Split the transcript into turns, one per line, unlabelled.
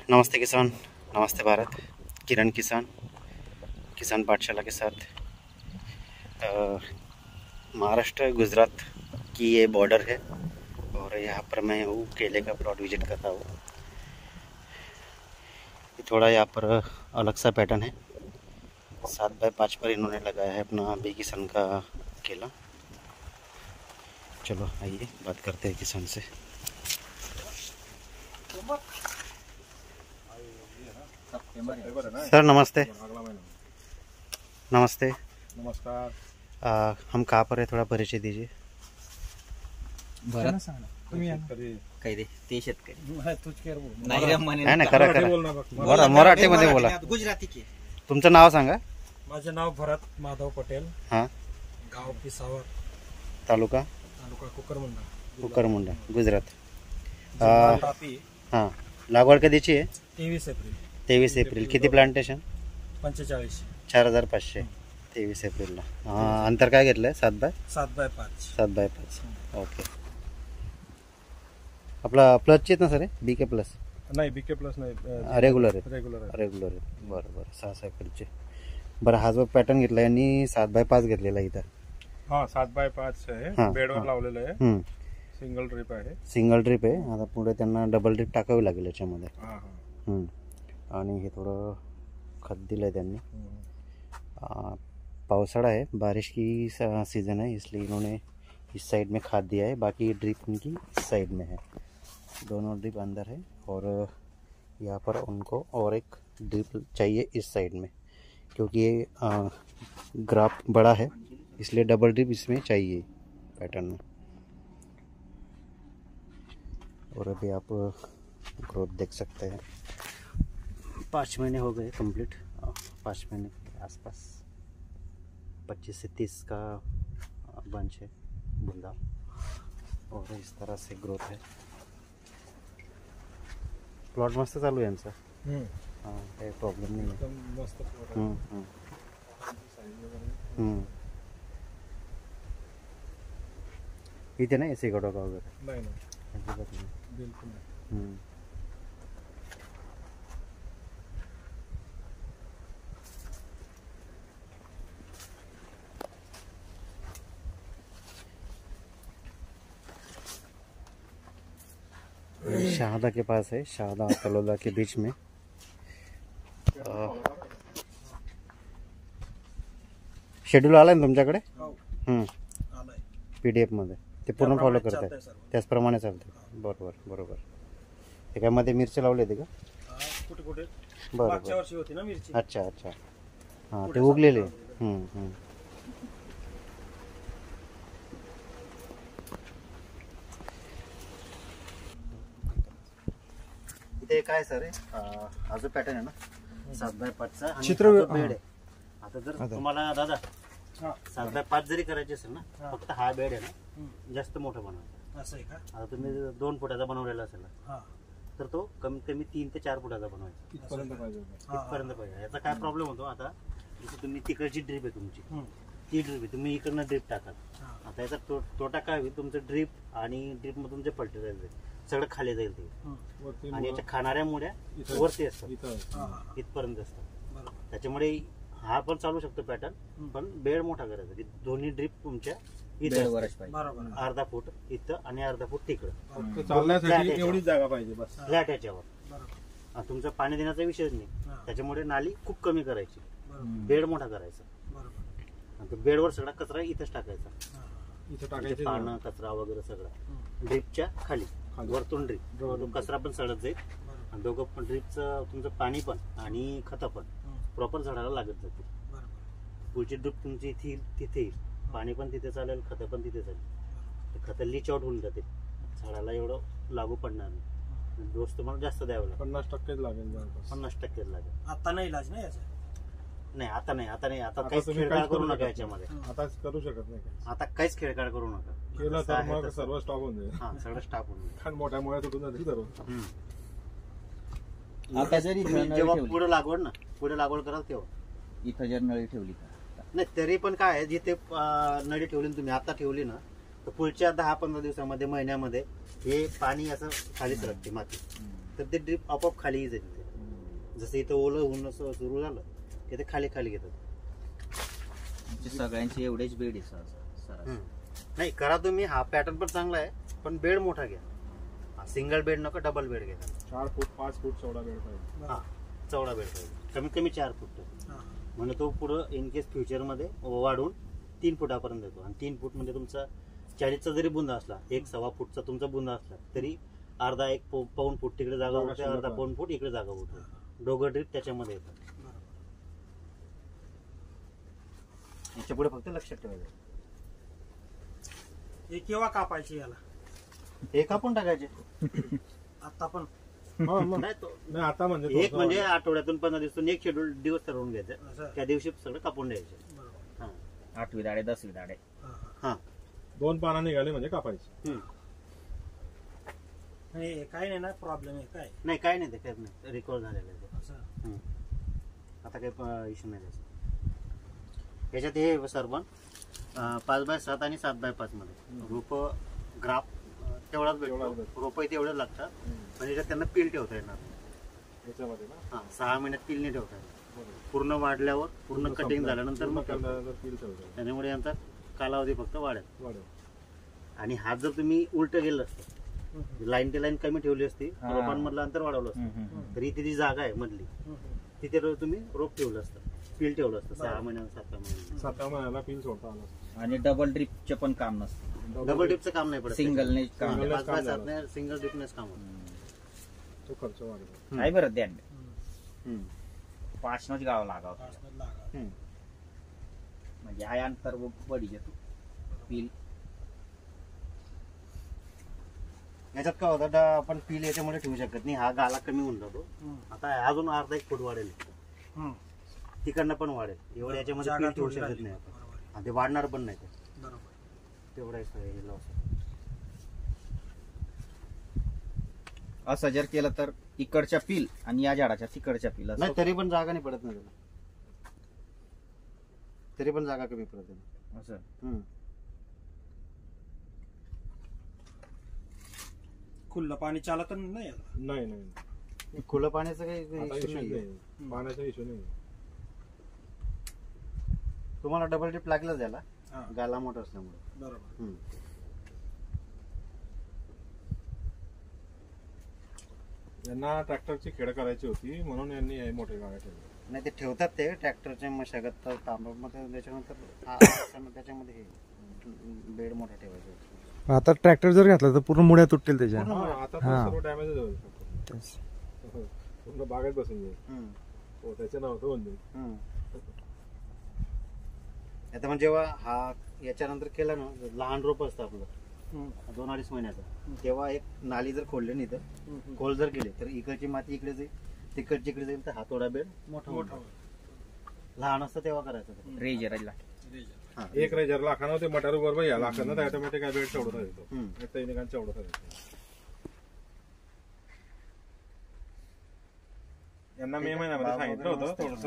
नमस्ते किसान, नमस्ते भारत। किरण किसान पाठशाला के साथ महाराष्ट्र गुजरात की ये बॉर्डर है और यहाँ पर मैं हूँ केले का प्लॉट विजिट कर रहा हूँ। ये थोड़ा यहाँ पर अलग सा पैटर्न है। 7x5 पर इन्होंने लगाया है अपना बी किसान का केला। चलो आइए बात करते हैं किसान से। सर नमस्ते। नमस्ते।
नमस्कार।
हम कहाँ पर है, थोड़ा परिचय दीजिए।
भरत
शेतकरी
ते शेतकरी
है ना, करा करा मराठीमध्ये बोला।
गुजराती की
तुमचं नाव सांगा।
माझे नाव भरत माधव पटेल,
हां,
गाव पिसावर,
तालुका
कुकरमुंडा,
कुकरमुंडा, गुजरात।
तापी।
हां, लागवड कधीची आहे?
23 एप्रिल।
23 एप्रिल। किती प्लांटेशन?
45।
4500। 23 एप्रिलला। अंतर काय घेतलंय?
7x5।
7x5। ओके। आपला प्लसची आहेत ना सर? बीके प्लस
नाही, बीके प्लस नाही,
रेग्युलर आहे।
रेग्युलर आहे।
रेग्युलर आहे, बरं बरं। 6 एकरचे। बरं, हा जो पॅटर्न घेतला यांनी 7x5 घेतलेला इथं।
हां, 7x5 आहे,
हां,
बेडवर
हां.
लावलेलं आहे।
हम्म,
सिंगल ड्रिप आहे।
सिंगल ड्रिप आहे। आता पुढे त्यांना डबल ड्रिप टाकावी लागेल याच्यामध्ये।
हां हां।
आणि हे थोडं खत दिलं त्यांनी।
हम्म.
पावसाड़ा है, बारिश की सीज़न है, इसलिए इन्होंने इस साइड में खाद दिया है। बाकी ड्रिप उनकी इस साइड में है, दोनों ड्रिप अंदर है। और यहाँ पर उनको और एक ड्रिप चाहिए इस साइड में, क्योंकि ये ग्राफ बड़ा है, इसलिए डबल ड्रिप इसमें चाहिए पैटर्न में। और अभी आप ग्रोथ देख सकते हैं। 5 महीने हो गए कंप्लीट, 5 महीने के आसपास 25 से 30 का बंच है बुंदा, और इस तरह से ग्रोथ है। प्लॉट मस्त चालू आहे यांचा। हां, काही प्रॉब्लेम नाही आहे।
एकदम मस्त plot आहे.
इथे नाही एसी कडा वगैरे?
नाही नाही,
अजिबात नाही।
बिलकुल नाही.
शहादा के पास है, शहादा तलोदा के बीच में। शेड्यूल आलाय ना तुमच्याकडे?
आलाय
PDF मध्ये ते पूर्ण फॉलो करताय, त्याचप्रमाणे चालतं? बरोबर बरोबर। ते काय मध्ये मिरची लावली होती का?
कुठे कुठे?
बरं
मागच्या
बरं।
वर्षी होती ना मिरची.
अच्छा अच्छा, हां, ते उगलेले। इथे काय सर आहे, हा जो पॅटर्न आहे ना 7x5 चा
चित्र
बेड आहे। आता जर तुम्हाला दादा 7x5 जरी करायची असेल ना, फक्त हा बेड आहे ना जास्त मोठा बनवायचा।
असं आहे का?
आता तुम्ही 2 फुटाचा बनवलेला असेल ना,
हां,
तर तो कमीत कमी 3 ते 4 फुटाचा बनवायचा।
इथपर्यंत पाहिजे.
इथपर्यंत पाहिजे। याचा काय प्रॉब्लेम होतो, आता जसं तुम्ही तिकडची ड्रीप आहे तुमची,
हम्म.
ती ड्रीप आहे, तुम्ही इकडनं ड्रीप टाकाल।
हां.
आता याचा तोटा काय होईल, तुमचं ड्रीप आणि ड्रीप मधून जे पलटे जाईल सगळं खाली जाईल ते,
वरती
आणि याच्या खाणाऱ्या मुळ्या वरती असतात,
इथं.
इथपर्यंत असतात।
बरोबर.
त्याच्यामुळे हा पण चालू शकतो पॅटर्न, पण बेड मोठा करायचा की दोन्ही ड्रीप तुमच्या इथे असतात।
बरोबर.
अर्धा फूट इथं आणि अर्धा फूट तिकडं,
फक्त चालण्यासाठी एवढीच जागा पाहिजे बस.
फ्लॅट याच्यावर।
बरोबर.
तुमचा पाणी देण्याचा विषयच नाही, त्याच्यामुळे नाली खूप कमी करायची, बेड मोठा करायचा।
बरोबर.
आणि बेडवर सगळा कचरा इथंच टाकायचा,
इथं
म्हणजे
टाकायचे.
पानं कचरा वगैरे सगळं ड्रीपच्या खाली, वरतून ड्रीप, तो कचरा पण सडत जाईल, आणि दोघं पण ड्रीपचं तुमचं पाणी पण आणि खतं पण प्रॉपर झाडाला लागत जाते। पुढची ड्रीप तुमची तिथे येईल, पाणी पण तिथे चालेल, खतं पण तिथे चालेल, खतं लीच आउट होऊन जाते, झाडाला एवढं लागू पडणार नाही। डोस तुम्हाला जास्त द्यावं लागेल,
50% लागेल.
50% लागेल।
आता नाही इलाज नाही याचा?
नाही आता नाही, आता
आता
काहीच
तुम्ही
खेळकाळ
काहीच
करू
करू
नका
शकत
याच्यामध्ये,
आता करू शकत नाही.
आता काहीच खेळकाळ करू नका।
केलं
जसं
तर
आहे
मग
तसं.
सर्व स्टॉप होऊन जाईल.
हां, सगळं स्टाफ होऊन जाईल।
कारण मोठ्या मुळे तुटून जातील सर्व.
आता जरी
तुम्ही
नळी
जेव्हा
ठेवली,
पुढे लागवड कराल तेव्हा
इथं जर नळी ठेवली तर
नाही, तरी पण काय आहे, जिथे नळी ठेवली ना तुम्ही, आता ठेवली ना, तर पुढच्या 10-15 दिवसामध्ये, महिन्यामध्ये हे पाणी असं खाली सरकते माती, तर ते ड्रीप आपोआप खाली जाईल. जसं इथं ओलं होणं सुरू झालं की ते खाली खाली घेतात.
सगळ्यांचे एवढेच बेड आहे सर.
नाही करा तुम्ही, हा पॅटर्न पण चांगला आहे, पण बेड मोठा घ्या. सिंगल बेड नको, डबल बेड घ्या.
4 फूट 5 फूट चौडा बेड पाहिजे.
हा चौडा बेड पाहिजे, कमीत कमी 4 फूट. म्हणजे तो पुढं इन केस फ्युचरमध्ये वाढून 3 फुटापर्यंत येतो. आणि 3 फूट म्हणजे तुमचा 40चा जरी बुंदा असला, 1.25 फूटचा तुमचा बुंदा असला तरी अर्धा 1 पाऊण फूट तिकडे जागा होते, अर्धा पाऊण फूट इकडे जागा होते. दोघं ड्रीप त्याच्यामध्ये येतात. याच्या पुढे फक्त लक्षात ठेवायचं.
हे केव्हा कापायची याला?
हे कापून टाकायचे.
आता पण
नाही आता म्हणजे
एक म्हणजे आठवड्यातून 15 दिवसातून एक शेड्यूल दिवस ठरवून घ्यायचं.
असं.
त्या दिवशी सगळं कापून द्यायचे.
बरोबर.
हा
8वी दाडे 10वी दाडे.
हा
2 पानं निघाले म्हणजे कापायची.
हे काय नाही ना प्रॉब्लेम आहे काय?
नाही काय नाही, ते काय नाही, रिकॉर्ड झालेलं आहे ते.
असं.
आता काही इश्यू नाही त्याचा. याच्यात हे सरबन 5x7 आणि 7x5 मध्ये रोप ग्राफ तेवढाच भेटतो. रोप तेवढेच लागतात, पण याच्यात त्यांना पील ठेवता येणार.
याच्यामध्ये ना
हा 6 महिन्यात पील नाही ठेवता येणार. पूर्ण वाढल्यावर पूर्ण कटिंग झाल्यानंतर मग त्याच्यामुळे यांचा कालावधी फक्त वाढेल. आणि हात जर तुम्ही उलट गेलं असतं, लाईन ते लाईन कमी ठेवली असती, रोपांमधलं अंतर वाढवलं असतं, तरी इथे जी जागा आहे मधली तिथे तुम्ही रोप ठेवलं असतं, पील ठेवलं असतं 6 महिन्यात 7
महिन्याला पील सोडता आलं.
आणि डबल ड्रिपचे पण काम नसतं.
डबल ड्रिपचं काम नाही पडत.
सिंगलने काम.
5x7 सिंगल ड्रिपनेच काम होतं.
तो खर्च वाढेल.
काय बरं द्या 5नच गाव लागाव.
पासनं लागा.
म्हणजे आय अंतर बडी जातो पील.
याच्यात काय होतं, आपण पील याच्यामध्ये ठेवू शकत नाही, हा गाला कमी होऊन जातो. आता अजून अर्धा 1 फूट वाढेल, तिकडनं पण वाढेल. एवढं याच्यामध्ये
जागा
पील ठेवू
थोडी
शकत
राहिली.
नाही आपण.
बरोबर आहे.
आणि ते वाढणार पण नाही.
बरोबर.
तेवढं लॉस.
असं जर केलं तर इकडच्या पील आणि या झाडाच्या तिकडच्या पील
नाही तरी पण जागा नाही पडत नाही त्याला. तरी पण जागा कमी पडत नाही.
असं.
खुल्लं पाणी चालत नाही याला.
नाही नाही
खुलं पाण्याचं काही
आता
issue
इश्यू
नाहीये.
नाही, पाण्याचा इश्यू नाही.
तुम्हाला डबल ड्रिप लागलं त्याला,
हा.
गाला मोठा असल्यामुळे.
बरोबर.
यांना ट्रॅक्टरची खेड करायची होती म्हणून यांनी हे मोठे गाड्या ठेवले.
नाही ते ठेवतात ते ट्रॅक्टरच्या मशागत तांबमध्ये, त्याच्यानंतर त्याच्यामध्ये हे बेड मोठा ठेवायचा.
आता ट्रॅक्टर जर घातला तर पूर्ण मुळ्या तुटतील त्याच्या.
आता तर
हा.
सर्व डॅमेज होईल. पूर्ण बागेत बसून जाईल. हो त्याचे नाव होऊन जाईल.
आता म्हणजे जेव्हा हा याच्यानंतर केला ना, लहान रोप असतं आपलं 2-2.5 महिन्याचा, तेव्हा एक नाली जर खोलली नाही तर खोल जर गेले तर इकडची माती इकडे जाईल, तिकडची इकडे जाईल, तर हा थोडा बेड मोठा
मोठा.
लहान असतं तेव्हा करायचं.
रेजरला
एक रेजर लाखानं ते मटार बरोबर या लाखानं तर ऑटोमॅटिक बेड चढवता येतो. सैनिकांना चढवता येतो. यांना मे महिन्यामध्ये सांगितलं होतं थोडस